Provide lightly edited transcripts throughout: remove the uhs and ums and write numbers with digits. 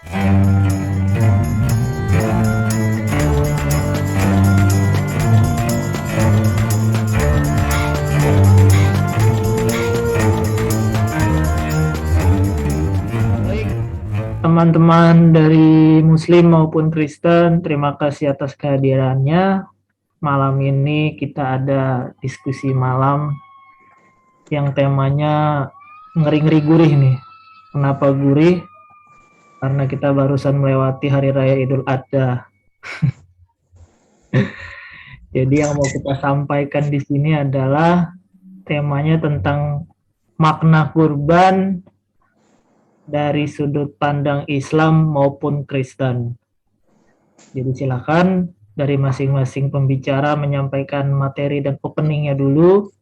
Baik, teman-teman dari Muslim maupun Kristen, terima kasih atas kehadirannya. Malam ini kita ada diskusi malam yang temanya ngeri-ngeri gurih nih. Kenapa gurih? Karena kita barusan melewati Hari Raya Idul Adha. Jadi yang mau kita sampaikan di sini adalah temanya tentang makna kurban dari sudut pandang Islam maupun Kristen. Jadi silakan dari masing-masing pembicara menyampaikan materi dan openingnya dulu.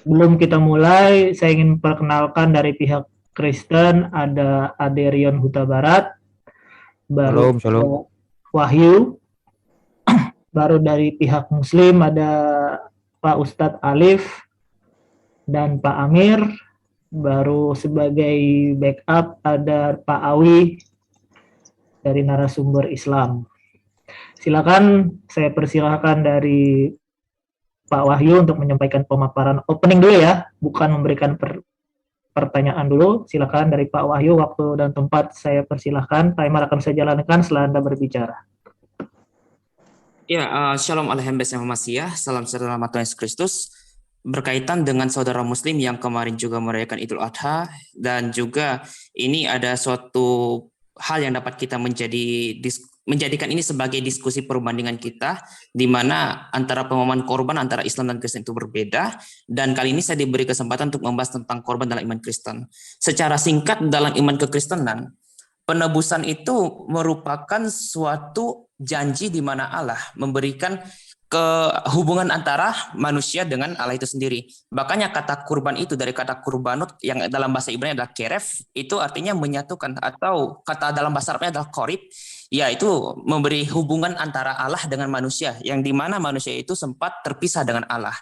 Sebelum kita mulai, saya ingin perkenalkan dari pihak Kristen ada Aderion Huta Barat, baru Shalom. Wahyu, baru dari pihak Muslim ada Pak Ustadz Alif dan Pak Amir, baru sebagai backup ada Pak Awi dari narasumber Islam. Silakan, saya persilahkan dari Pak Wahyu untuk menyampaikan pemaparan opening dulu ya, bukan memberikan pertanyaan dulu. Silakan dari Pak Wahyu, waktu dan tempat saya persilahkan. Timer akan saya jalankan setelah Anda berbicara. Ya, Shalom Alhamdulillah Masiyah, salam sejahtera Tuhan Yesus Kristus. Berkaitan dengan saudara Muslim yang kemarin juga merayakan Idul Adha, dan juga ini ada suatu hal yang dapat kita menjadikan ini sebagai diskusi perbandingan kita, di mana antara pemahaman korban antara Islam dan Kristen itu berbeda, dan kali ini saya diberi kesempatan untuk membahas tentang korban dalam iman Kristen. Secara singkat, dalam iman kekristenan, penebusan itu merupakan suatu janji di mana Allah memberikan hubungan antara manusia dengan Allah itu sendiri. Makanya kata kurban itu dari kata kurbanut yang dalam bahasa Ibrani adalah keref, itu artinya menyatukan, atau kata dalam bahasa Arabnya adalah korib, yaitu memberi hubungan antara Allah dengan manusia, yang dimana manusia itu sempat terpisah dengan Allah.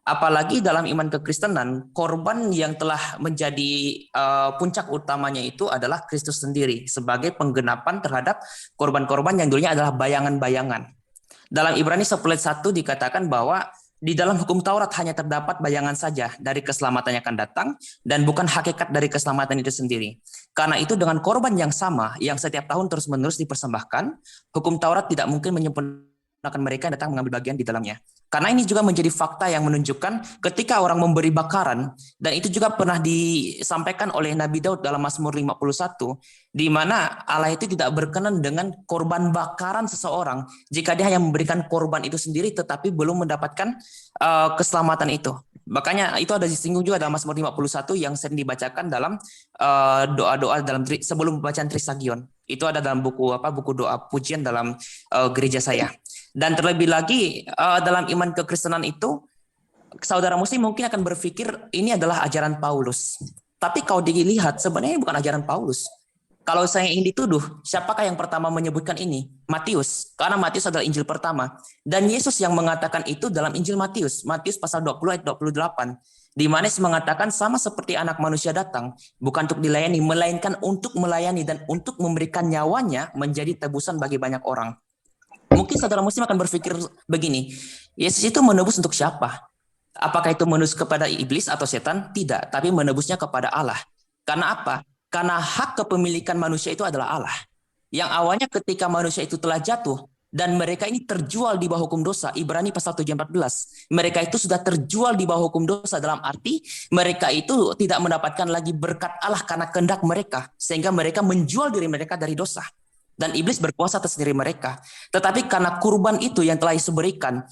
Apalagi dalam iman kekristenan, korban yang telah menjadi puncak utamanya itu adalah Kristus sendiri sebagai penggenapan terhadap korban-korban yang dulunya adalah bayangan-bayangan. Dalam Ibrani 10:1 dikatakan bahwa di dalam hukum Taurat hanya terdapat bayangan saja dari keselamatan yang akan datang, dan bukan hakikat dari keselamatan itu sendiri. Karena itu dengan korban yang sama yang setiap tahun terus-menerus dipersembahkan, hukum Taurat tidak mungkin menyempurnakan mereka yang datang mengambil bagian di dalamnya. Karena ini juga menjadi fakta yang menunjukkan ketika orang memberi bakaran, dan itu juga pernah disampaikan oleh Nabi Daud dalam Mazmur 51, di mana Allah itu tidak berkenan dengan korban bakaran seseorang jika dia hanya memberikan korban itu sendiri tetapi belum mendapatkan keselamatan itu. Makanya itu ada disinggung juga dalam Mazmur 51 yang sering dibacakan dalam doa-doa dalam sebelum bacaan Trisagion. Itu ada dalam buku doa pujian dalam gereja saya. Dan terlebih lagi dalam iman kekristenan itu, saudara Muslim mungkin akan berpikir ini adalah ajaran Paulus. Tapi kalau dilihat sebenarnya bukan ajaran Paulus. Kalau saya ingin dituduh, siapakah yang pertama menyebutkan ini? Matius, karena Matius adalah Injil pertama. Dan Yesus yang mengatakan itu dalam Injil Matius pasal 20 ayat 28. Di mana Yesus mengatakan sama seperti anak manusia datang, bukan untuk dilayani, melainkan untuk melayani dan untuk memberikan nyawanya menjadi tebusan bagi banyak orang. Mungkin saudara Muslim akan berpikir begini, Yesus itu menebus untuk siapa? Apakah itu menebus kepada iblis atau setan? Tidak, tapi menebusnya kepada Allah. Karena apa? Karena hak kepemilikan manusia itu adalah Allah. Yang awalnya ketika manusia itu telah jatuh, dan mereka ini terjual di bawah hukum dosa, Ibrani pasal 7:14. Mereka itu sudah terjual di bawah hukum dosa, dalam arti mereka itu tidak mendapatkan lagi berkat Allah karena kehendak mereka, sehingga mereka menjual diri mereka dari dosa. Dan iblis berkuasa atas diri mereka. Tetapi karena kurban itu yang telah Yesus berikan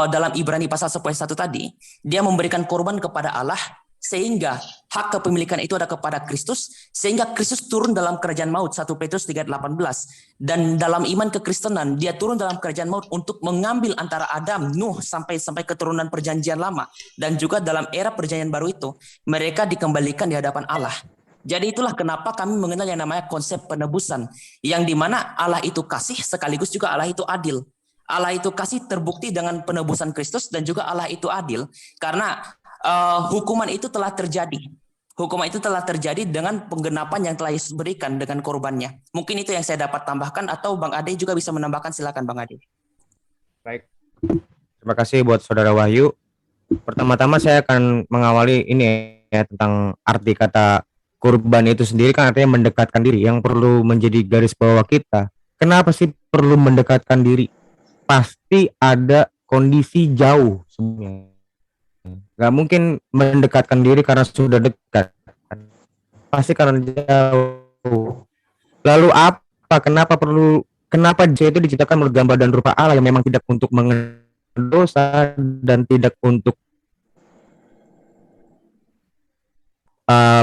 dalam Ibrani pasal 11 tadi, dia memberikan korban kepada Allah, sehingga hak kepemilikan itu ada kepada Kristus, sehingga Kristus turun dalam kerajaan maut, 1 Petrus 3:18. Dan dalam iman kekristenan, dia turun dalam kerajaan maut untuk mengambil antara Adam, Nuh, sampai keturunan perjanjian lama, dan juga dalam era perjanjian baru itu, mereka dikembalikan di hadapan Allah. Jadi itulah kenapa kami mengenal yang namanya konsep penebusan, yang dimana Allah itu kasih sekaligus juga Allah itu adil. Allah itu kasih terbukti dengan penebusan Kristus, dan juga Allah itu adil karena hukuman itu telah terjadi. hukuman itu telah terjadi dengan penggenapan yang telah Yesus berikan dengan korbannya. Mungkin itu yang saya dapat tambahkan, atau Bang Ade juga bisa menambahkan, silakan Bang Ade. Baik. Terima kasih buat Saudara Wahyu. Pertama-tama saya akan mengawali ini ya, tentang arti kata kurban itu sendiri, kan artinya mendekatkan diri. Yang perlu menjadi garis bawah kita, kenapa sih perlu mendekatkan diri? Pasti ada kondisi jauh sebenarnya. Gak mungkin mendekatkan diri karena sudah dekat, pasti karena jauh. Lalu apa? Kenapa dia itu diciptakan menurut gambar dan rupa Allah yang memang tidak untuk dosa dan tidak untuk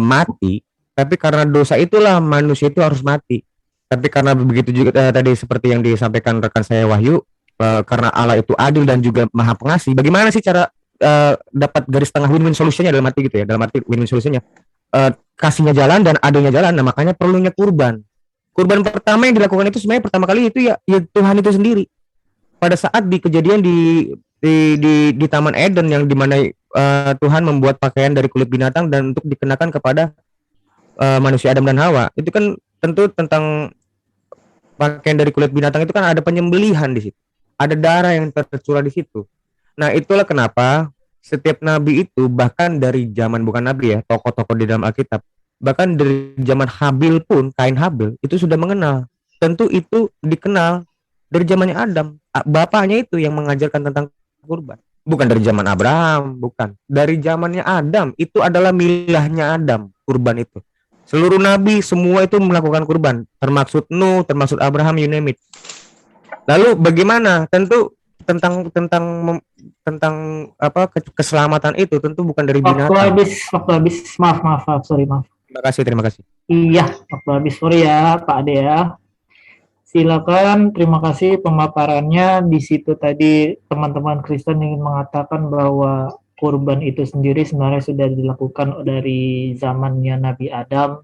mati, tapi karena dosa itulah manusia itu harus mati. Tapi karena begitu juga tadi seperti yang disampaikan rekan saya Wahyu, karena Allah itu adil dan juga maha pengasih, bagaimana sih cara dapat garis tengah win-win solusinya, dalam arti gitu ya, dalam arti win-win solusinya, kasihnya jalan dan adilnya jalan. Nah, makanya perlunya kurban. Kurban pertama yang dilakukan itu sebenarnya pertama kali itu ya Tuhan itu sendiri. Pada saat di kejadian di Taman Eden, yang dimana Tuhan membuat pakaian dari kulit binatang dan untuk dikenakan kepada manusia Adam dan Hawa. Itu kan tentu tentang pakaian dari kulit binatang, itu kan ada penyembelihan di situ. Ada darah yang tercurah di situ. Nah, itulah kenapa setiap nabi itu, bahkan dari zaman, bukan nabi ya, tokoh-tokoh di dalam Alkitab, bahkan dari zaman Habil pun, Kain Habil itu sudah mengenal. Tentu itu dikenal dari zamannya Adam. Bapaknya itu yang mengajarkan tentang kurban. Bukan dari zaman Abraham, bukan. Dari zamannya Adam, itu adalah milahnya Adam, kurban itu. Seluruh nabi semua itu melakukan kurban, termasuk Nuh, termasuk Abraham, you name it. Lalu bagaimana? Tentu tentang apa keselamatan itu tentu bukan dari binatang. Waktu habis. Maaf, sorry. Terima kasih. Iya, waktu habis, sorry ya Pak Ade ya. Silakan, terima kasih pemaparannya. Di situ tadi teman-teman Kristen ingin mengatakan bahwa kurban itu sendiri sebenarnya sudah dilakukan dari zamannya Nabi Adam,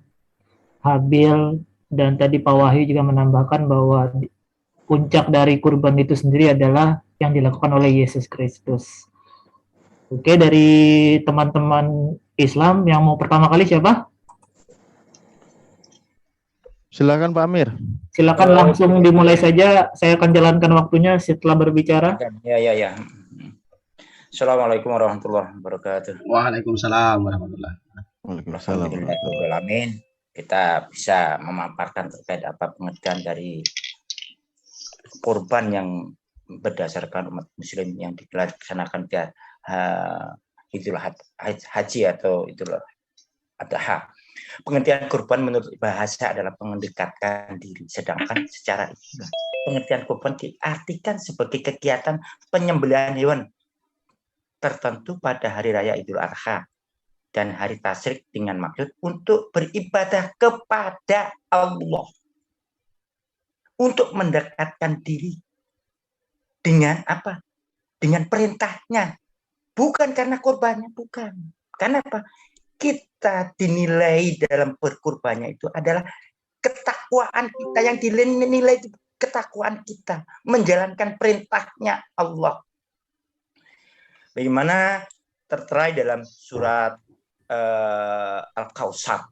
Habil, dan tadi Pak Wahyu juga menambahkan bahwa puncak dari kurban itu sendiri adalah yang dilakukan oleh Yesus Kristus. Oke, dari teman-teman Islam yang mau pertama kali siapa? Silakan Pak Amir. Silakan langsung dimulai saja. Saya akan jalankan waktunya setelah berbicara. Ya. Assalamualaikum warahmatullahi wabarakatuh. Waalaikumsalam warahmatullahi wabarakatuh. Kita bisa memaparkan terkait apa pengertian dari kurban yang berdasarkan umat Muslim yang dilaksanakan Idul Haji atau Idul Adha. Pengertian kurban menurut bahasa adalah mendekatkan diri, sedangkan secara istilah pengertian kurban diartikan sebagai kegiatan penyembelihan hewan tertentu pada hari raya Idul Adha dan hari tasyrik dengan maksud untuk beribadah kepada Allah, untuk mendekatkan diri dengan apa? Dengan perintahnya, bukan karena kurbannya, bukan. Karena apa? Kita dinilai dalam berkurbannya itu adalah ketakwaan kita, yang dinilai ketakwaan kita menjalankan perintahnya Allah. Bagaimana tertera dalam surat Al-Kautsar,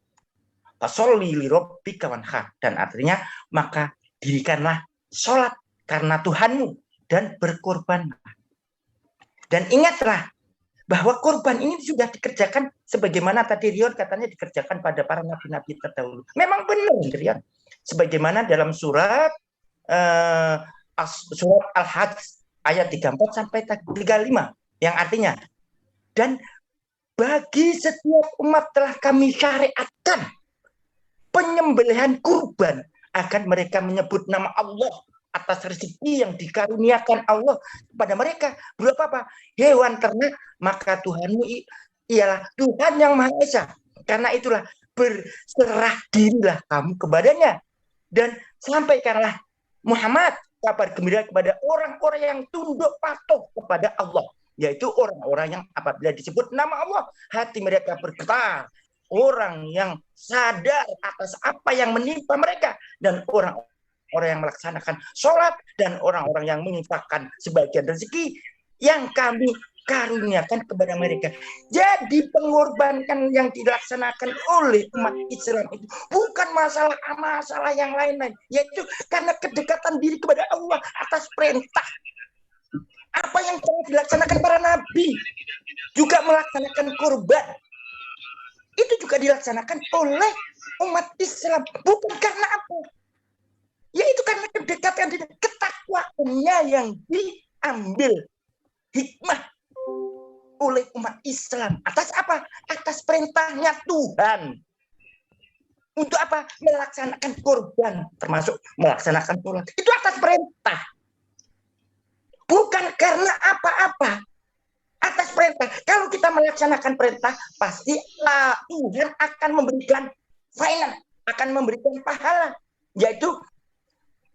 fasholli li rabbika wanhar, dan artinya maka dirikanlah sholat karena Tuhanmu dan berkorbanlah. Dan ingatlah bahwa kurban ini sudah dikerjakan sebagaimana tadi Rion katanya dikerjakan pada para nabi-nabi terdahulu. Memang benar Rion. Sebagaimana dalam surat Al-Hajj ayat 34 sampai 35 yang artinya, dan bagi setiap umat telah kami syariatkan penyembelihan kurban agar mereka menyebut nama Allah atas rezeki yang dikaruniakan Allah kepada mereka. Berupa apa? Hewan ternak, maka Tuhanmu ialah Tuhan yang Maha Esa. Karena itulah berserah dirilah kamu kepadanya. Dan sampaikanlah Muhammad kabar gembira kepada orang-orang yang tunduk patuh kepada Allah. Yaitu orang-orang yang apabila disebut nama Allah, hati mereka bergetar. Orang yang sadar atas apa yang menimpa mereka. Dan orang yang melaksanakan sholat, dan orang-orang yang menginfakkan sebagian rezeki yang kami karuniakan kepada mereka. Jadi pengorbanan yang dilaksanakan oleh umat Islam itu bukan masalah yang lain-lain, yaitu karena kedekatan diri kepada Allah atas perintah. Apa yang telah dilaksanakan para nabi, juga melaksanakan kurban, itu juga dilaksanakan oleh umat Islam. Bukan karena apa? Yaitu karena kedekatan diri, ketakwaannya yang diambil hikmah oleh umat Islam. Atas apa? Atas perintahnya Tuhan. Untuk apa? Melaksanakan kurban, termasuk melaksanakan sholat. Itu atas perintah. Bukan karena apa-apa. Atas perintah. Kalau kita melaksanakan perintah, pasti Tuhan akan memberikan final, akan memberikan pahala. Yaitu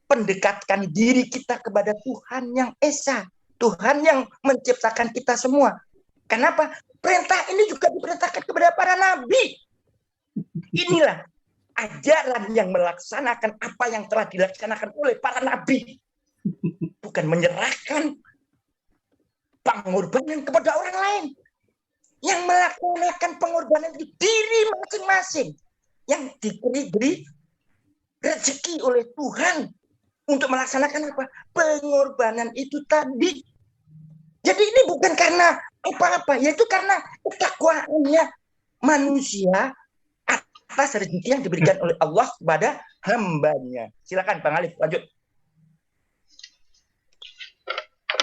pendekatkan diri kita kepada Tuhan yang Esa. Tuhan yang menciptakan kita semua. Kenapa? Perintah ini juga diperintahkan kepada para nabi. Inilah ajaran yang melaksanakan apa yang telah dilaksanakan oleh para nabi. Bukan menyerahkan pengorbanan kepada orang lain. Yang melaksanakan pengorbanan itu diri masing-masing. Yang diberi rezeki oleh Tuhan untuk melaksanakan apa? Pengorbanan itu tadi. Jadi ini bukan karena apa-apa, yaitu karena ketakwaannya manusia atas rezeki yang diberikan oleh Allah kepada hambanya. Silakan Bang Alif, lanjut.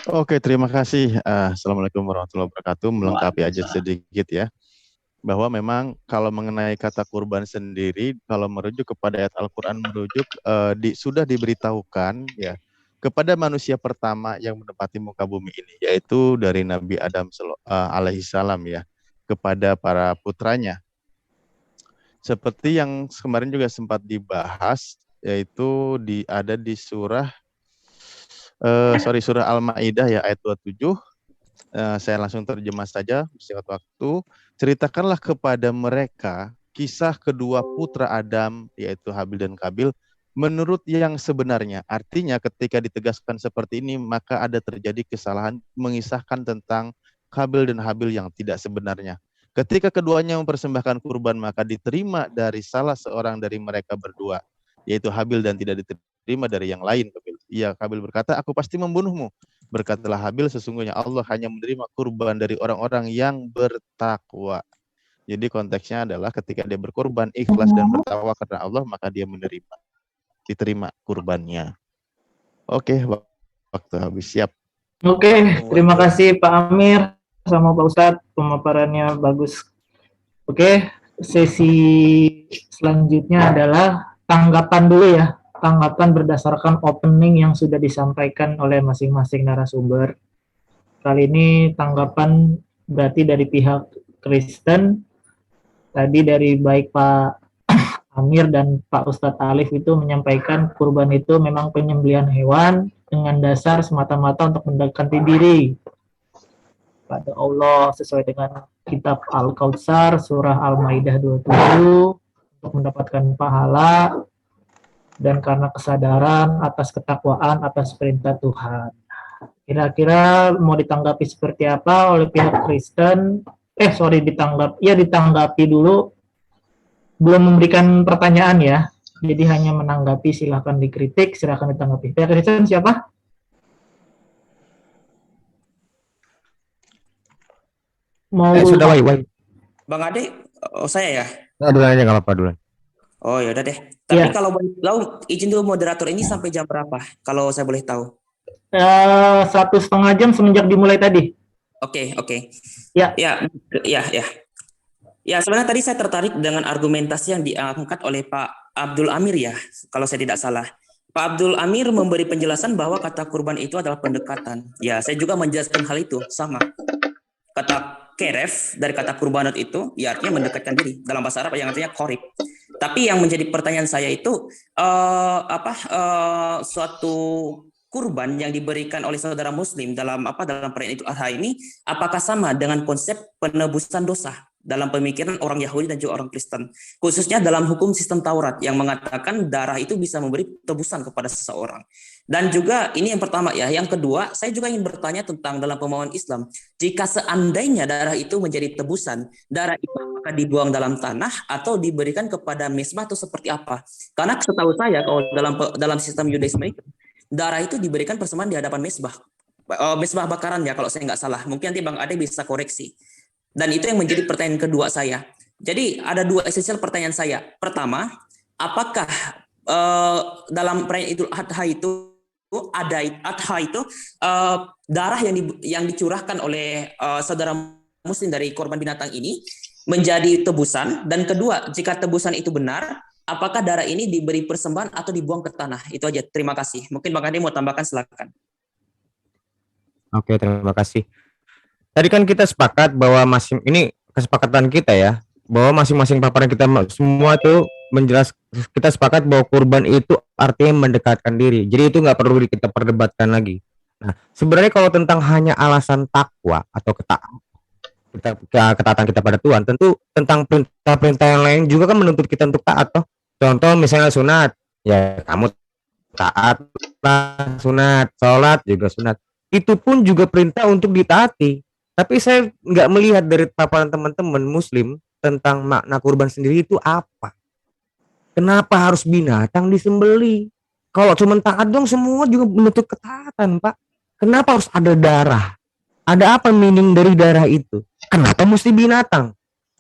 Oke, terima kasih. Assalamualaikum warahmatullahi wabarakatuh. Melengkapi aja sedikit ya, bahwa memang kalau mengenai kata kurban sendiri, kalau merujuk kepada ayat Al-Quran, sudah diberitahukan ya kepada manusia pertama yang menempati muka bumi ini, yaitu dari Nabi Adam alaihissalam ya, kepada para putranya. Seperti yang kemarin juga sempat dibahas, yaitu ada di surah Al-Maidah ya, ayat 27. Saya langsung terjemah saja, singkat waktu. Ceritakanlah kepada mereka kisah kedua putra Adam, yaitu Habil dan Kabil, menurut yang sebenarnya. Artinya ketika ditegaskan seperti ini, maka ada terjadi kesalahan mengisahkan tentang Kabil dan Habil yang tidak sebenarnya. Ketika keduanya mempersembahkan kurban, maka diterima dari salah seorang dari mereka berdua, yaitu Habil, dan tidak diterima dari yang lain. Kabil berkata, aku pasti membunuhmu. Berkatalah Habil, sesungguhnya Allah hanya menerima kurban dari orang-orang yang bertakwa. Jadi konteksnya adalah ketika dia berkurban ikhlas dan bertakwa karena Allah, maka dia diterima kurbannya. Oke, waktu habis. Siap. Oke, terima kasih Pak Amir sama Pak Ustadz, pemaparannya bagus. Oke, sesi selanjutnya adalah tanggapan dulu ya. Tanggapan berdasarkan opening yang sudah disampaikan oleh masing-masing narasumber. Kali ini tanggapan berarti dari pihak Kristen, tadi dari baik Pak Amir dan Pak Ustadz Alif itu menyampaikan kurban itu memang penyembelihan hewan dengan dasar semata-mata untuk mendekati diri pada Allah sesuai dengan kitab Al-Kautsar surah Al-Maidah 27 untuk mendapatkan pahala dan karena kesadaran atas ketakwaan atas perintah Tuhan. Kira-kira mau ditanggapi seperti apa oleh pihak Kristen? Ditanggapi dulu. Belum memberikan pertanyaan ya. Jadi hanya menanggapi, silahkan dikritik, silahkan ditanggapi. Pihak Kristen siapa? Sudah Wai. Bang Ade, saya ya? Duluan aja, nggak apa-apa duluan. Oh ya udah deh. Tapi kalau boleh tahu, izin dulu moderator ini sampai jam berapa? Kalau saya boleh tahu. 1,5 jam semenjak dimulai tadi. Oke. Ya. Ya, sebenarnya tadi saya tertarik dengan argumentasi yang diangkat oleh Pak Abdul Amir ya, kalau saya tidak salah. Pak Abdul Amir memberi penjelasan bahwa kata kurban itu adalah pendekatan. Ya, saya juga menjelaskan hal itu sama. Kata keref dari kata kurbanat itu ya artinya mendekatkan diri, dalam bahasa Arab yang artinya korib. Tapi yang menjadi pertanyaan saya itu suatu kurban yang diberikan oleh saudara Muslim dalam perayaan Idul Adha ini apakah sama dengan konsep penebusan dosa? dalam pemikiran orang Yahudi dan juga orang Kristen. Khususnya dalam hukum sistem Taurat yang mengatakan darah itu bisa memberi tebusan kepada seseorang. Dan juga ini yang pertama ya. Yang kedua, saya juga ingin bertanya tentang dalam pemahaman Islam. Jika seandainya darah itu menjadi tebusan, darah itu apakah dibuang dalam tanah atau diberikan kepada mezbah atau seperti apa? Karena setahu saya kalau dalam sistem Yudaisme itu, darah itu diberikan persembahan di hadapan mezbah. Mezbah bakaran ya kalau saya nggak salah. Mungkin nanti Bang Ade bisa koreksi. Dan itu yang menjadi pertanyaan kedua saya. Jadi ada dua esensial pertanyaan saya. Pertama, apakah dalam perayaan Idul Adha itu darah yang dicurahkan oleh saudara muslim dari korban binatang ini menjadi tebusan? Dan kedua, jika tebusan itu benar, apakah darah ini diberi persembahan atau dibuang ke tanah? Itu aja. Terima kasih. Mungkin Bang Ade mau tambahkan, silakan. Oke, terima kasih. Tadi kan kita sepakat bahwa ini kesepakatan kita ya, bahwa masing-masing paparan kita semua itu kita sepakat bahwa kurban itu artinya mendekatkan diri. Jadi itu nggak perlu kita perdebatkan lagi. Nah, sebenarnya kalau tentang hanya alasan takwa atau ketaatan kita pada Tuhan, tentu tentang perintah-perintah yang lain juga kan menuntut kita untuk taat toh. Contoh misalnya sunat, ya kamu taat sunat, sholat juga sunat. Itu pun juga perintah untuk ditaati. Tapi saya nggak melihat dari paparan teman-teman muslim tentang makna kurban sendiri itu apa. Kenapa harus binatang disembeli? Kalau cuma taat dong semua juga menuntut ketaatan, Pak. Kenapa harus ada darah? Ada apa meaning dari darah itu? Kenapa mesti binatang?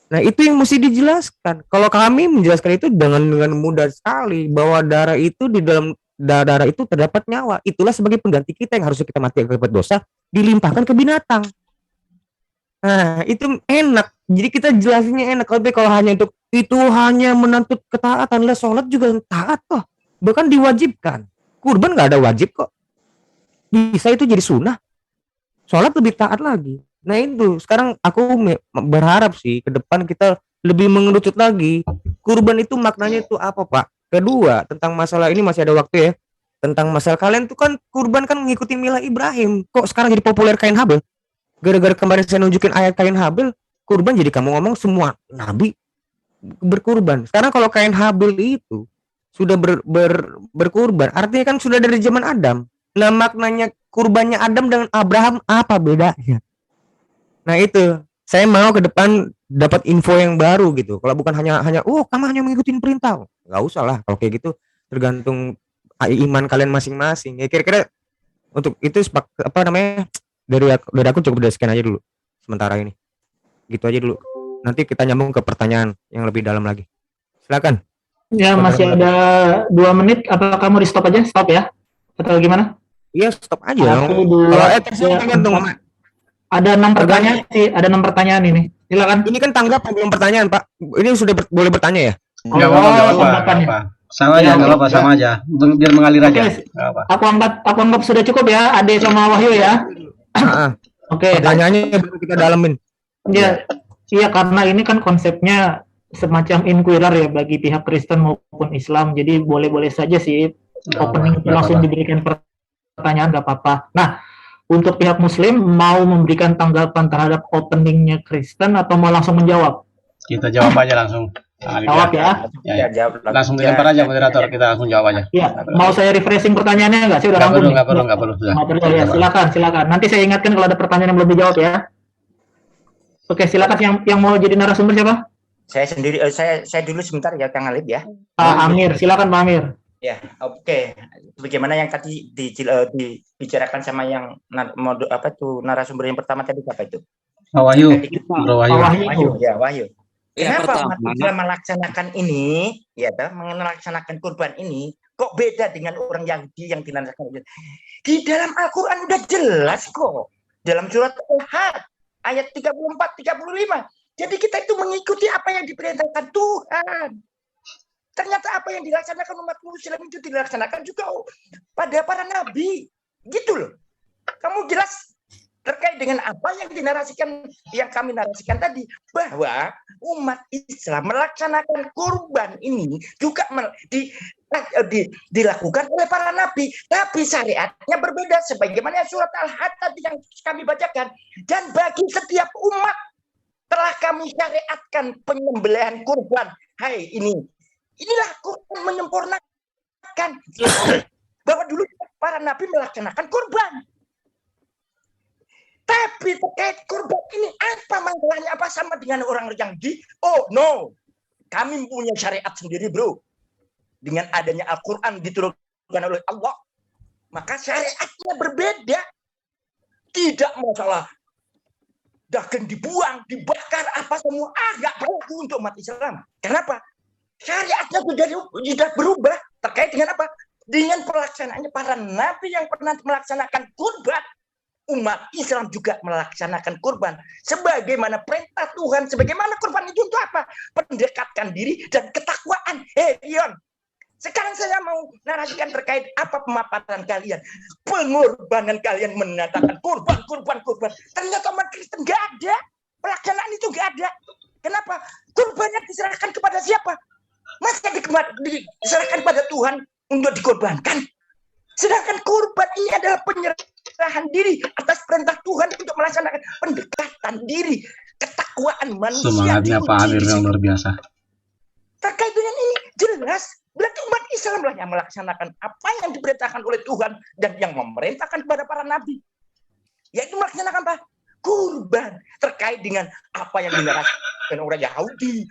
Nah itu yang mesti dijelaskan. Kalau kami menjelaskan itu dengan mudah sekali bahwa darah itu di dalam darah itu terdapat nyawa. Itulah sebagai pengganti kita yang harusnya kita mati akibat dosa dilimpahkan ke binatang. Nah itu enak. Jadi kita jelasinnya enak. Kalau hanya untuk itu hanya menuntut ketaatan, lah sholat juga taat toh, bahkan diwajibkan. Kurban nggak ada wajib kok, bisa itu jadi sunnah. Sholat lebih taat lagi. Nah itu sekarang aku berharap sih ke depan kita lebih mengerucut lagi. Kurban itu maknanya itu apa, Pak? Kedua, tentang masalah ini masih ada waktu ya. Tentang masalah kalian tuh kan kurban kan mengikuti milah Ibrahim. Kok sekarang jadi populer Kain Habel? Gara-gara kemarin saya nunjukin ayat Kain Habel, kurban jadi kamu ngomong semua nabi berkurban. Sekarang kalau Kain Habel itu sudah berkurban, artinya kan sudah dari zaman Adam. Nah maknanya kurbannya Adam dengan Abraham apa bedanya? Nah itu saya mau ke depan dapat info yang baru gitu. Kalau bukan hanya kamu hanya mengikuti perintah, nggak usah lah. Kalau kayak gitu tergantung iman kalian masing-masing. Ya kira-kira untuk itu apa namanya dari aku cukup dari sekian aja dulu sementara ini. Gitu aja dulu. Nanti kita nyambung ke pertanyaan yang lebih dalam lagi. Silakan. Ya, masih ada 2 menit. Apa kamu di stop aja? Stop ya? Atau gimana? Iya, stop aja. Kalau tergantung. Ada 6 pertanyaan sih. Ada 6 pertanyaan ini. Silakan. Ini kan tanggap belum pertanyaan, Pak. Ini sudah boleh bertanya ya? Enggak apa-apa. Sama aja, enggak apa-apa, sama aja. Biar mengalir aja. Aku anggap sudah cukup ya, Ade sama Wahyu ya. Oke. Pertanyaannya baru kita dalemin. Iya, karena ini kan konsepnya semacam inquirer ya bagi pihak Kristen maupun Islam. Jadi boleh-boleh saja sih opening langsung diberikan pertanyaan, nggak apa-apa. Nah, untuk pihak Muslim mau memberikan tanggapan terhadap openingnya Kristen atau mau langsung menjawab? Kita jawab aja langsung. Jawab ya. Langsung dilempar aja moderator, kita langsung jawab aja. Iya. Mau saya refreshing pertanyaannya nggak? Saya udah rangkum. Nggak perlu. Ya, silakan. Nanti saya ingatkan kalau ada pertanyaan yang belum dijawab ya. Oke, silakan yang mau jadi narasumber siapa? Saya sendiri, saya dulu sebentar ya, Kang Alif ya. Pak Amir, silakan Pak Amir. Ya, oke. Bagaimana yang tadi dibicarakan sama yang narasumber yang pertama tadi apa itu? Wahyu. Wahyu. Kenapa umat Islam melaksanakan ini, melaksanakan kurban ini, kok beda dengan orang Yahudi yang dilaksanakan? Di dalam Al-Quran udah jelas kok. Dalam surat Al-Had ayat 34-35. Jadi kita itu mengikuti apa yang diperintahkan Tuhan. Ternyata apa yang dilaksanakan umat Muslim itu dilaksanakan juga pada para nabi. Gitu loh. Kamu jelas terkait dengan apa yang kami narasikan tadi, bahwa umat Islam melaksanakan kurban ini juga dilakukan oleh para nabi, tapi syariatnya berbeda sebagaimana surat Al-Had tadi yang kami bacakan. Dan bagi setiap umat Telah kami syariatkan penyembelihan kurban. Hai, inilah Quran menyempurnakan bahwa dulu para nabi melaksanakan kurban. Tapi terkait kurban ini apa masalahnya? Apa sama dengan orang yang no. Kami punya syariat sendiri, bro. Dengan adanya Al-Quran diturunkan oleh Allah, maka syariatnya berbeda. Tidak masalah daging dibuang, dibakar, apa semua. Nggak perlu untuk umat Islam. Kenapa? Syariatnya sudah berubah. Terkait dengan apa? Dengan pelaksanaannya para nabi yang pernah melaksanakan kurban. Umat Islam juga melaksanakan kurban sebagaimana perintah Tuhan. Sebagaimana kurban itu untuk apa? Mendekatkan diri dan ketakwaan. Ion, sekarang saya mau narasikan terkait apa pemaparan kalian. Pengorbanan kalian menyatakan kurban. Ternyata umat Kristen nggak ada. Pelaksanaan itu nggak ada. Kenapa? Kurbannya diserahkan kepada siapa? Masa diserahkan pada Tuhan untuk dikorbankan? Sedangkan kurban ini adalah penyerahan diri atas perintah Tuhan untuk melaksanakan pendekatan diri, ketakwaan manusia. Semangatnya Pak Amir yang luar biasa. Terkait dengan ini jelas berarti umat Islam lah yang melaksanakan apa yang diperintahkan oleh Tuhan dan yang memerintahkan kepada para nabi, yaitu melaksanakan apa? Kurban. Terkait dengan apa yang dinarasikan orang Yahudi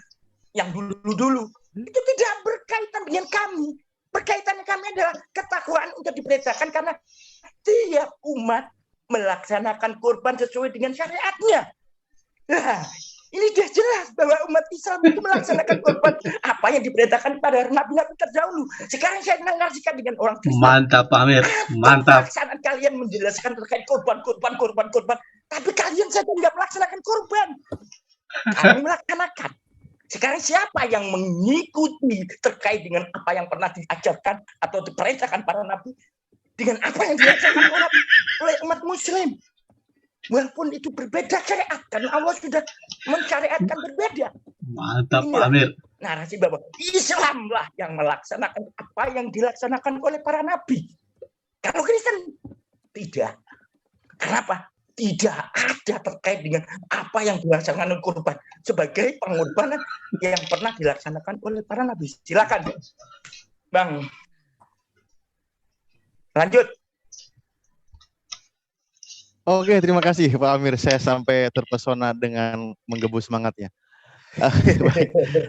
yang dulu itu tidak berkaitan dengan kami. Berkaitannya kami adalah ketakwaan untuk diperintahkan karena tiap umat melaksanakan kurban sesuai dengan syariatnya. Nah, ini sudah jelas bahwa umat Islam itu melaksanakan kurban apa yang diperintahkan pada nabi-nabi terdahulu. Sekarang saya narasikan dengan orang Kristen. Mantap Pak Amir, mantap. Pelaksanaan kalian menjelaskan terkait kurban. Tapi kalian saja tidak melaksanakan kurban. Kami melaksanakan. Sekarang siapa yang mengikuti terkait dengan apa yang pernah diajarkan atau diperintahkan para nabi dengan apa yang dilaksanakan oleh umat Muslim? Walaupun itu berbeda syariat, karena Allah sudah mensyariatkan berbeda. Mantap Pak Amir. Narasi bahwa Islamlah yang melaksanakan apa yang dilaksanakan oleh para nabi. Kalau Kristen tidak. Kenapa? Tidak ada terkait dengan apa yang dilaksanakan kurban sebagai pengorbanan yang pernah dilaksanakan oleh para nabi. Silakan, Bang. Lanjut. Oke, terima kasih Pak Amir. Saya sampai terpesona dengan menggebu semangatnya.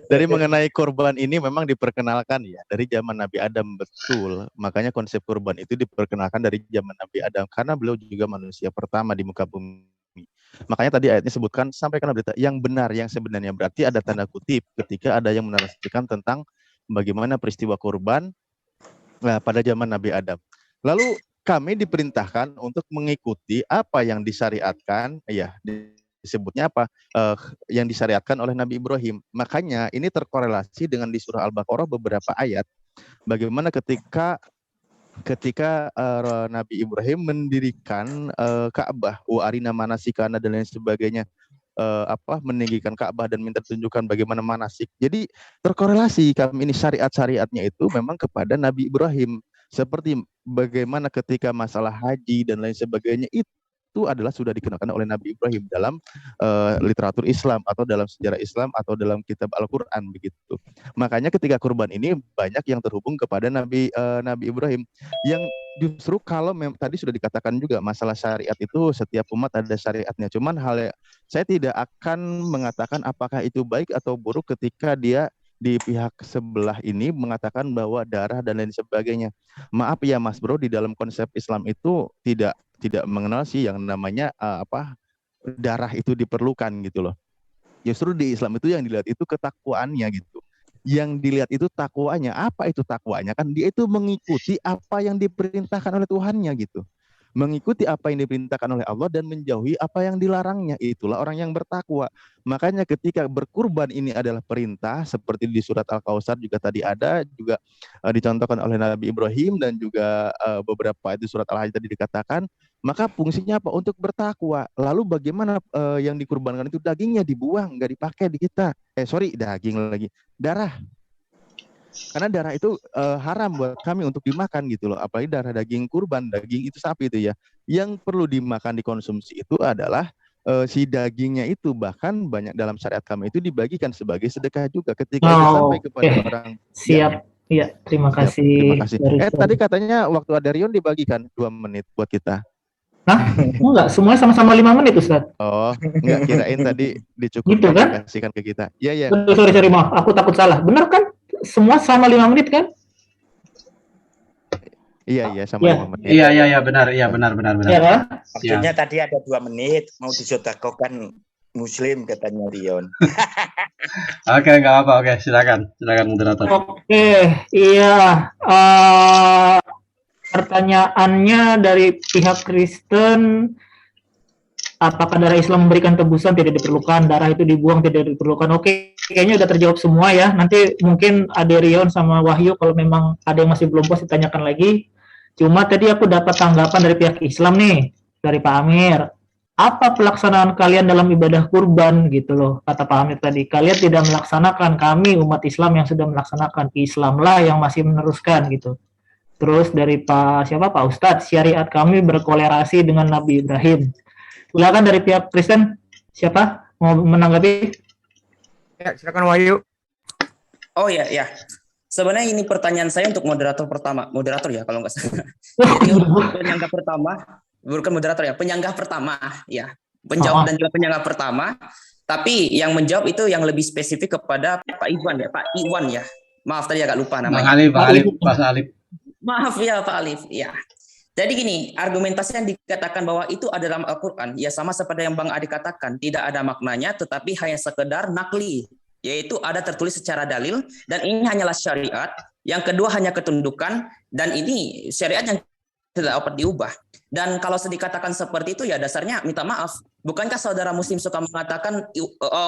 Dari mengenai kurban ini memang diperkenalkan ya dari zaman Nabi Adam, betul. Makanya konsep kurban itu diperkenalkan dari zaman Nabi Adam karena beliau juga manusia pertama di muka bumi. Makanya tadi ayatnya sebutkan sampaikan berita yang benar, yang sebenarnya, berarti ada tanda kutip ketika ada yang menarasikan tentang bagaimana peristiwa kurban pada zaman Nabi Adam. Lalu kami diperintahkan untuk mengikuti apa yang disyariatkan, ya disebutnya apa, yang disyariatkan oleh Nabi Ibrahim. Makanya ini terkorelasi dengan di surah Al-Baqarah beberapa ayat. Bagaimana ketika Nabi Ibrahim mendirikan Ka'bah, wa arina manasikana dan lain sebagainya, meninggikan Ka'bah dan minta tunjukkan bagaimana manasik. Jadi terkorelasi kami ini syariat-syariatnya itu memang kepada Nabi Ibrahim. Seperti bagaimana ketika masalah haji dan lain sebagainya itu adalah sudah dikenakan oleh Nabi Ibrahim dalam literatur Islam atau dalam sejarah Islam atau dalam kitab Al-Quran begitu. Makanya ketika kurban ini banyak yang terhubung kepada Nabi Ibrahim, yang justru kalau tadi sudah dikatakan juga masalah syariat itu setiap umat ada syariatnya. Cuman saya tidak akan mengatakan apakah itu baik atau buruk ketika dia di pihak sebelah ini mengatakan bahwa darah dan lain sebagainya. Maaf ya Mas Bro, di dalam konsep Islam itu tidak mengenal sih yang namanya darah itu diperlukan gitu loh. Justru di Islam itu yang dilihat itu ketakwaannya gitu. Yang dilihat itu takwanya. Apa itu takwanya? Kan dia itu mengikuti apa yang diperintahkan oleh Tuhannya gitu. Mengikuti apa yang diperintahkan oleh Allah dan menjauhi apa yang dilarangnya. Itulah orang yang bertakwa. Makanya ketika berkurban ini adalah perintah, seperti di surat Al-Kautsar juga tadi ada, juga dicontohkan oleh Nabi Ibrahim dan juga beberapa itu surat Al-Hajj tadi dikatakan, maka fungsinya apa? Untuk bertakwa. Lalu bagaimana yang dikurbankan itu dagingnya dibuang, nggak dipakai di kita. Daging lagi. Darah. Karena darah itu haram buat kami untuk dimakan gitu loh. Apalagi darah daging kurban, daging itu sapi itu ya. Yang perlu dimakan, dikonsumsi itu adalah si dagingnya itu bahkan banyak dalam syariat kami itu dibagikan sebagai sedekah juga ketika itu sampai kepada orang. Siap. Ya, terima Siap, kasih. terima kasih. Dari Tadi katanya waktu ada Rion dibagikan 2 menit buat kita. Hah? Enggak, semuanya sama-sama 5 menit, Ustaz. Oh, enggak, kirain tadi dicukupkan Gitu kan? dikasihkan ke kita. Iya. Sorry, maaf. Aku takut salah. Benar kan? Semua sama 5 menit kan? Iya, sama Iya. 5 menit. Iya, benar. Iya, benar. Iya kan? Maksudnya tadi ada 2 menit mau disedekahkan Muslim katanya Rion. Oke, nggak apa-apa. Oke, silakan moderator. Oke, iya. Pertanyaannya dari pihak Kristen, apakah darah Islam memberikan tebusan? Tidak diperlukan. Darah itu dibuang, tidak diperlukan. Oke, kayaknya udah terjawab semua ya. Nanti mungkin ada Rion sama Wahyu kalau memang ada yang masih belum puas ditanyakan lagi. Cuma tadi aku dapat tanggapan dari pihak Islam nih, dari Pak Amir. Apa pelaksanaan kalian dalam ibadah kurban gitu loh, kata Pak Amir tadi. Kalian tidak melaksanakan, kami umat Islam yang sudah melaksanakan. Islamlah yang masih meneruskan gitu. Terus dari Pak Ustadz, syariat kami berkolerasi dengan Nabi Ibrahim. Silakan dari pihak Kristen, siapa mau menanggapi? Ya, silakan Wahyu. Oh ya. Sebenarnya ini pertanyaan saya untuk moderator ya kalau nggak salah. Jadi untuk penyanggah pertama, bukan moderator ya, penyanggah pertama ya. Penjawab dan juga penyanggah pertama. Tapi yang menjawab itu yang lebih spesifik kepada Pak Iwan ya. Maaf tadi agak lupa namanya. Pak Alif. Maaf ya Pak Alif, ya. Jadi gini, argumentasi yang dikatakan bahwa itu ada dalam Al-Quran, ya sama seperti yang Bang Adi katakan, tidak ada maknanya, tetapi hanya sekedar nakli, yaitu ada tertulis secara dalil, dan ini hanyalah syariat. Yang kedua hanya ketundukan, dan ini syariat yang tidak dapat diubah. Dan kalau dikatakan seperti itu, ya dasarnya minta maaf. Bukankah saudara Muslim suka mengatakan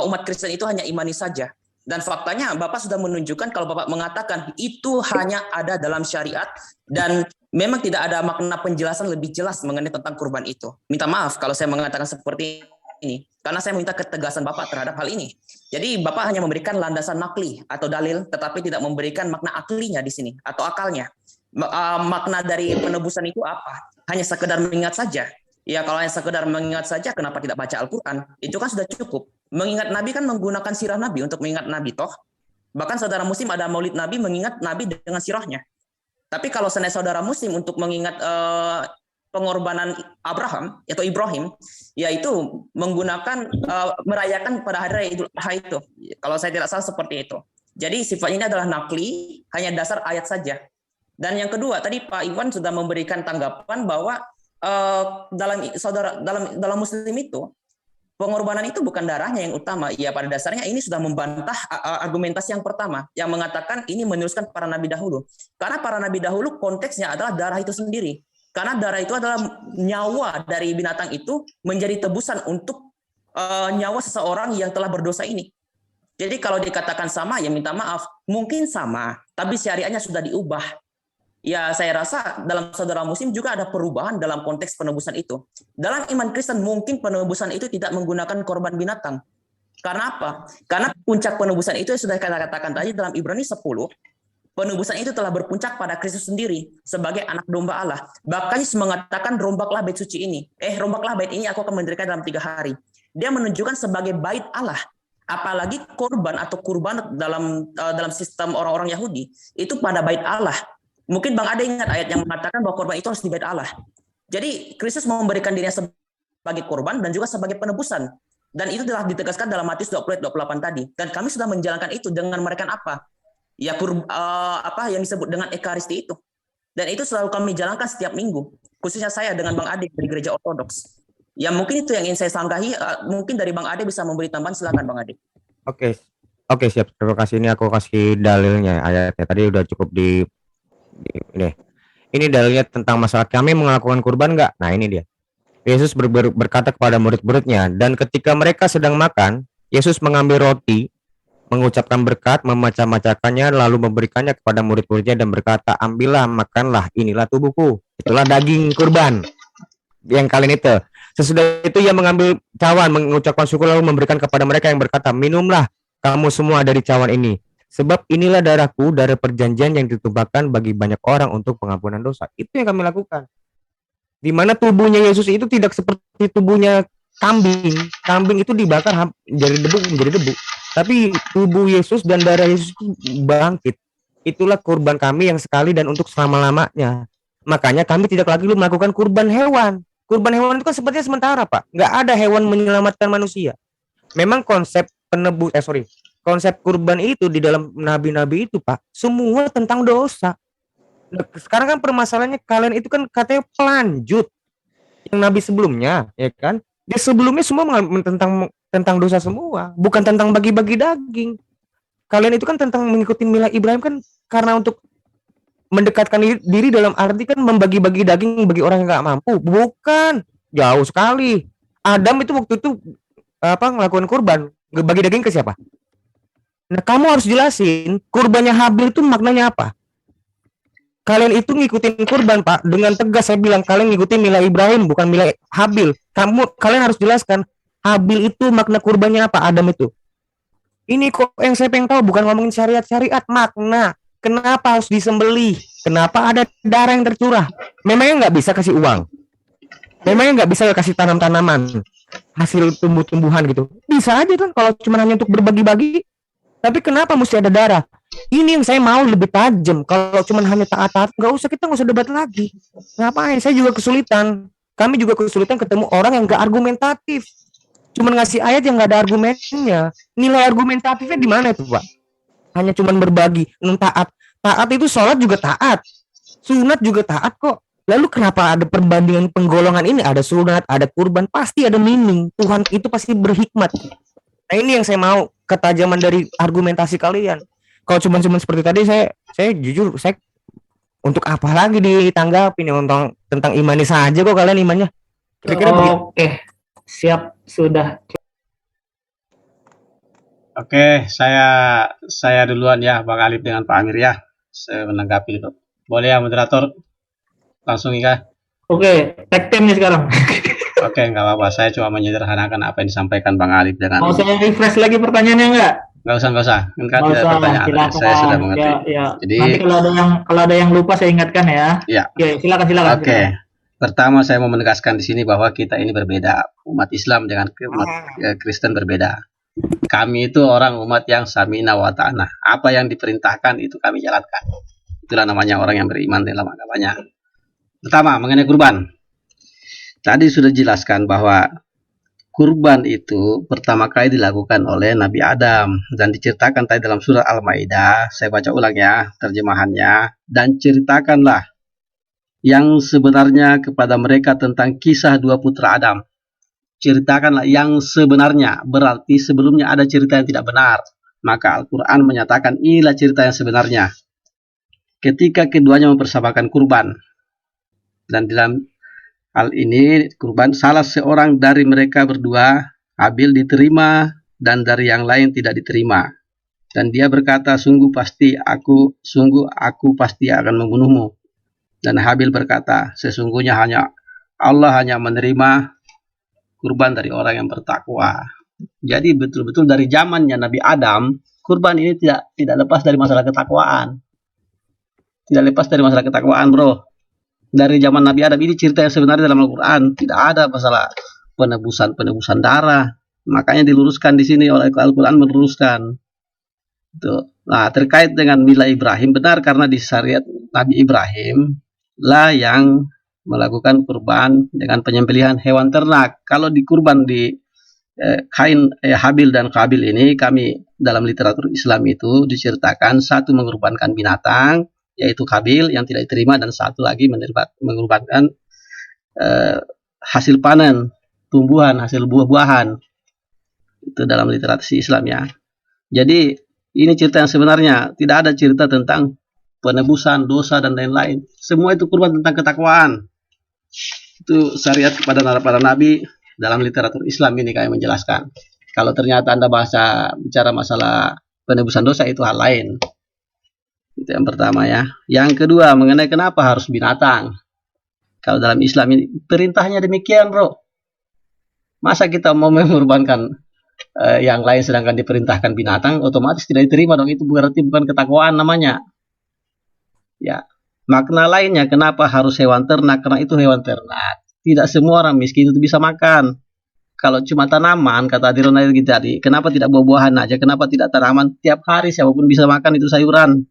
umat Kristen itu hanya imani saja? Dan faktanya Bapak sudah menunjukkan kalau Bapak mengatakan itu hanya ada dalam syariat dan memang tidak ada makna penjelasan lebih jelas mengenai tentang kurban itu. Minta maaf kalau saya mengatakan seperti ini, karena saya minta ketegasan Bapak terhadap hal ini. Jadi Bapak hanya memberikan landasan nakli atau dalil, tetapi tidak memberikan makna aklinya di sini atau akalnya. Makna dari penebusan itu apa? Hanya sekedar mengingat saja. Ya kalau hanya sekedar mengingat saja, kenapa tidak baca Al-Quran? Itu kan sudah cukup. Mengingat Nabi kan menggunakan sirah Nabi untuk mengingat Nabi toh. Bahkan saudara Muslim ada maulid Nabi mengingat Nabi dengan sirahnya. Tapi kalau seandainya saudara Muslim untuk mengingat pengorbanan Abraham atau Ibrahim, yaitu menggunakan merayakan pada hari raya Idul Adha itu. Kalau saya tidak salah seperti itu. Jadi sifatnya ini adalah nakli, hanya dasar ayat saja. Dan yang kedua tadi Pak Iwan sudah memberikan tanggapan bahwa dalam Muslim itu pengorbanan itu bukan darahnya yang utama. Ya pada dasarnya ini sudah membantah argumentasi yang pertama yang mengatakan ini meneruskan para nabi dahulu. Karena para nabi dahulu konteksnya adalah darah itu sendiri. Karena darah itu adalah nyawa dari binatang itu menjadi tebusan untuk nyawa seseorang yang telah berdosa ini. Jadi kalau dikatakan sama ya minta maaf, mungkin sama, tapi syariatnya sudah diubah. Ya saya rasa dalam saudara Muslim juga ada perubahan dalam konteks penebusan itu. Dalam iman Kristen mungkin penebusan itu tidak menggunakan korban binatang. Karena apa? Karena puncak penebusan itu sudah kita katakan tadi dalam Ibrani 10, penebusan itu telah berpuncak pada Kristus sendiri sebagai anak domba Allah. Bahkan Yesus mengatakan rombaklah bait suci ini. Rombaklah bait ini aku akan mendirikan dalam 3 hari. Dia menunjukkan sebagai bait Allah. Apalagi korban atau kurban dalam sistem orang-orang Yahudi itu pada bait Allah. Mungkin Bang Ade ingat ayat yang mengatakan bahwa korban itu harus di bait Allah. Jadi Kristus mau memberikan dirinya sebagai korban dan juga sebagai penebusan. Dan itu telah ditegaskan dalam Matius 20:28 tadi. Dan kami sudah menjalankan itu dengan mereka apa? Ya yang disebut dengan ekaristi itu. Dan itu selalu kami jalankan setiap minggu. Khususnya saya dengan Bang Ade dari Gereja Ortodoks. Ya mungkin itu yang ingin saya sanggahi. Mungkin dari Bang Ade bisa memberi tambahan, silakan Bang Ade. Oke, siap. Terima kasih. Ini aku kasih dalilnya ayatnya. Tadi udah cukup ini dalilnya tentang masalah kami melakukan kurban enggak? Nah ini dia. Yesus berkata kepada murid-muridnya, dan ketika mereka sedang makan, Yesus mengambil roti, mengucapkan berkat, memecah-mecahkannya, lalu memberikannya kepada murid-muridnya dan berkata, ambillah, makanlah, inilah tubuhku. Itulah daging kurban yang kalian itu. Sesudah itu ia mengambil cawan, mengucapkan syukur, lalu memberikan kepada mereka yang berkata, minumlah kamu semua dari cawan ini. Sebab inilah darahku, darah perjanjian yang ditumpahkan bagi banyak orang untuk pengampunan dosa. Itu yang kami lakukan. Di mana tubuhnya Yesus itu tidak seperti tubuhnya kambing. Kambing itu dibakar jadi debu menjadi debu. Tapi tubuh Yesus dan darah Yesus itu bangkit. Itulah kurban kami yang sekali dan untuk selama-lamanya. Makanya kami tidak lagi melakukan kurban hewan. Kurban hewan itu kan sepertinya sementara, Pak. Nggak ada hewan menyelamatkan manusia. Memang konsep kurban itu di dalam nabi-nabi itu, Pak, semua tentang dosa. Nah, sekarang kan permasalahannya kalian itu kan katanya pelanjut yang nabi sebelumnya, ya kan? Dia sebelumnya semua tentang dosa semua, bukan tentang bagi-bagi daging. Kalian itu kan tentang mengikuti milah Ibrahim kan karena untuk mendekatkan diri dalam arti kan membagi-bagi daging bagi orang yang nggak mampu, bukan, jauh sekali. Adam itu waktu itu ngelakukan kurban, bagi daging ke siapa? Nah, kamu harus jelasin kurbannya Habil itu maknanya apa. Kalian itu ngikutin kurban, Pak, dengan tegas saya bilang kalian ngikutin milah Ibrahim bukan milah Habil. Kalian harus jelaskan Habil itu makna kurbannya apa, Adam itu. Ini kok yang saya pengen tahu bukan ngomongin syariat makna. Kenapa harus disembelih? Kenapa ada darah yang tercurah? Memangnya nggak bisa kasih uang? Memangnya nggak bisa kasih tanam-tanaman? Hasil tumbuh-tumbuhan gitu? Bisa aja kan kalau cuma hanya untuk berbagi-bagi. Tapi kenapa mesti ada darah? Ini yang saya mau lebih tajam. Kalau cuma hanya taat-taat, kita nggak usah debat lagi. Ngapain? Saya juga kesulitan. Kami juga kesulitan ketemu orang yang nggak argumentatif. Cuma ngasih ayat yang nggak ada argumennya. Nilai argumentatifnya di mana itu, Pak? Hanya cuma berbagi. Taat. Taat itu sholat juga taat. Sunat juga taat kok. Lalu kenapa ada perbandingan penggolongan ini? Ada sunat, ada kurban. Pasti ada meaning. Tuhan itu pasti berhikmat. Nah, ini yang saya mau, ketajaman dari argumentasi kalian. Kalau cuma seperti tadi, saya jujur, saya untuk apa lagi ditanggapi nih tentang imannya saja kok kalian imannya. Kira-kira Oke, siap, sudah. Oke, saya duluan ya, Bang Alif dengan Pak Amir ya. Saya menanggapi itu. Boleh ya, moderator? Langsung ya. Oke, tag team nih sekarang. Oke, nggak apa-apa. Saya cuma menyederhanakan apa yang disampaikan Bang Alif dengan. Mau saya refresh lagi pertanyaannya nggak? Nggak usah. Kan tidak pertanyaan. Silakan. Saya sudah mengerti. Ya. Jadi nanti kalau ada yang lupa saya ingatkan ya. Ya. Oke, silakan. Oke. Pertama saya mau menegaskan di sini bahwa kita ini berbeda. Umat Islam dengan umat Kristen berbeda. Kami itu orang umat yang samina wa ta'ana. Apa yang diperintahkan itu kami jalankan. Itulah namanya orang yang beriman dalam agamanya. Pertama, mengenai kurban. Tadi sudah dijelaskan bahwa kurban itu pertama kali dilakukan oleh Nabi Adam dan diceritakan tadi dalam surah Al-Maidah. Saya baca ulang ya terjemahannya. Dan ceritakanlah yang sebenarnya kepada mereka tentang kisah dua putra Adam. Ceritakanlah yang sebenarnya, berarti sebelumnya ada cerita yang tidak benar. Maka Al-Quran menyatakan inilah cerita yang sebenarnya. Ketika keduanya mempersamakan kurban. Dan dalam hal ini kurban salah seorang dari mereka berdua, Habil, diterima dan dari yang lain tidak diterima. Dan dia berkata, sungguh aku pasti akan membunuhmu. Dan Habil berkata, sesungguhnya Allah hanya menerima kurban dari orang yang bertakwa. Jadi betul-betul dari zamannya Nabi Adam, kurban ini tidak lepas dari masalah ketakwaan. Tidak lepas dari masalah ketakwaan, bro. Dari zaman Nabi Adam ini cerita yang sebenarnya dalam Al-Quran. Tidak ada masalah penebusan darah. Makanya diluruskan di sini oleh Al-Quran, meluruskan. Nah, terkait dengan milah Ibrahim, benar karena di syariat Nabi Ibrahim lah yang melakukan kurban dengan penyembelihan hewan ternak. Kalau di kurban di Habil dan Qabil ini, kami dalam literatur Islam itu diceritakan satu mengorbankan binatang, yaitu Qabil yang tidak diterima, dan satu lagi mengorbankan hasil panen, tumbuhan, hasil buah-buahan. Itu dalam literasi Islam ya. Jadi ini cerita yang sebenarnya, tidak ada cerita tentang penebusan dosa dan lain-lain. Semua itu kurban tentang ketakwaan. Itu syariat kepada para nabi dalam literatur Islam ini kami menjelaskan. Kalau ternyata Anda bicara masalah penebusan dosa, itu hal lain. Itu yang pertama ya. Yang kedua, mengenai kenapa harus binatang. Kalau dalam Islam ini perintahnya demikian, bro. Masa kita mau mengorbankan yang lain sedangkan diperintahkan binatang, otomatis tidak diterima dong. Itu berarti bukan ketakwaan namanya. Ya. Makna lainnya, kenapa harus hewan ternak? Karena itu hewan ternak. Tidak semua orang miskin itu bisa makan. Kalau cuma tanaman, kata Dirona itu tadi, kenapa tidak buah-buahan aja? Kenapa tidak tanaman? Tiap hari siapapun bisa makan itu sayuran.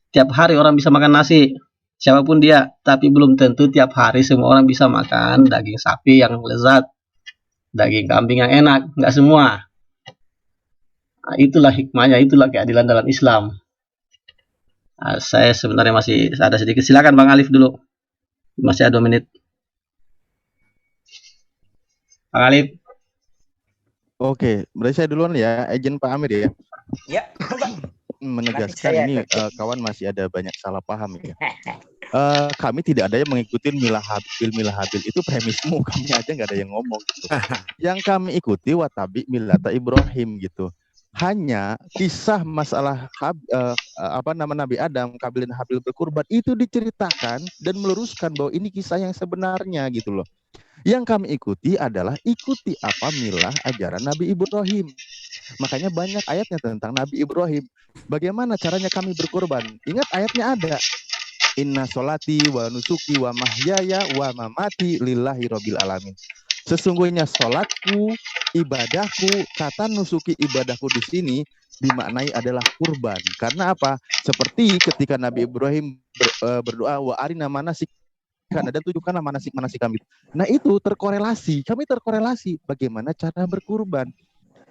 Tiap hari orang bisa makan nasi. Siapapun dia. Tapi belum tentu tiap hari semua orang bisa makan daging sapi yang lezat. Daging kambing yang enak. Nggak semua. Nah, itulah hikmahnya, itulah keadilan dalam Islam. Nah, saya sebenarnya masih ada sedikit. Silakan Bang Alif dulu. Masih ada 2 menit. Bang Alif. Oke, berarti saya duluan ya, Agent Pak Amir ya. Ya, Menegaskan saya ini kawan masih ada banyak salah paham ya. Kami tidak ada yang mengikuti milah habil itu premismu, kami aja nggak ada yang ngomong gitu. Yang kami ikuti watabi millata Ibrahim gitu. Hanya kisah masalah nama Nabi Adam, Kabil dan Habil berkurban itu diceritakan dan meluruskan bahwa ini kisah yang sebenarnya gitu loh. Yang kami ikuti adalah ikuti apa milah ajaran Nabi Ibrahim. Makanya banyak ayatnya tentang Nabi Ibrahim. Bagaimana caranya kami berkurban? Ingat ayatnya ada. Inna solati wa nusuki wa mahyaya wa mamati lillahi rabbil alamin. Sesungguhnya solatku, ibadahku, kata nusuki ibadahku di sini dimaknai adalah kurban. Karena apa? Seperti ketika Nabi Ibrahim berdoa wa arina manasik dan tunjukkanlah manasik-manasik kami. Nah itu terkorelasi, kami terkorelasi bagaimana cara berkurban.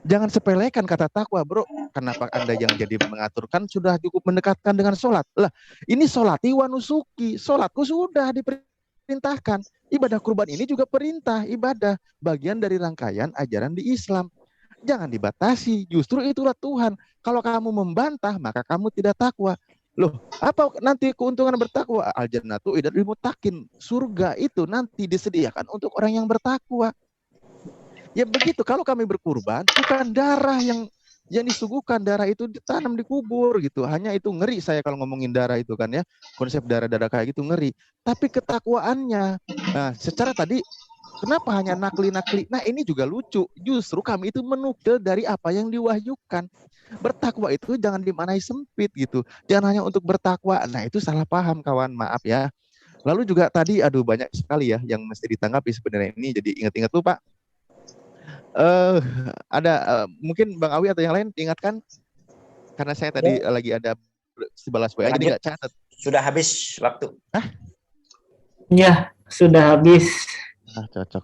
Jangan sepelekan kata takwa, bro. Kenapa Anda yang jadi mengaturkan sudah cukup mendekatkan dengan sholat? Lah, ini sholati wa nusuki. Sholatku sudah diperintahkan. Ibadah kurban ini juga perintah, ibadah. Bagian dari rangkaian ajaran di Islam. Jangan dibatasi, justru itulah Tuhan. Kalau kamu membantah, maka kamu tidak takwa. Loh, apa nanti keuntungan bertakwa? Al-jannatu idal muttaqin. Surga itu nanti disediakan untuk orang yang bertakwa. Ya begitu, kalau kami berkurban, bukan darah yang disuguhkan, darah itu ditanam di kubur gitu. Hanya itu ngeri saya kalau ngomongin darah itu kan ya. Konsep darah-darah kayak gitu ngeri. Tapi ketakwaannya. Nah, secara tadi kenapa hanya nakli-nakli? Nah, ini juga lucu. Justru kami itu menukil dari apa yang diwahyukan. Bertakwa itu jangan dimaknai sempit gitu. Jangan hanya untuk bertakwa. Nah, itu salah paham kawan, maaf ya. Lalu juga tadi banyak sekali ya yang mesti ditanggapi sebenarnya ini. Jadi ingat-ingat tuh Pak. Mungkin Bang Awi atau yang lain ingatkan karena saya tadi lagi ada sebalas WA jadi nggak catat. Sudah habis waktu. Ya, sudah habis. Cocok.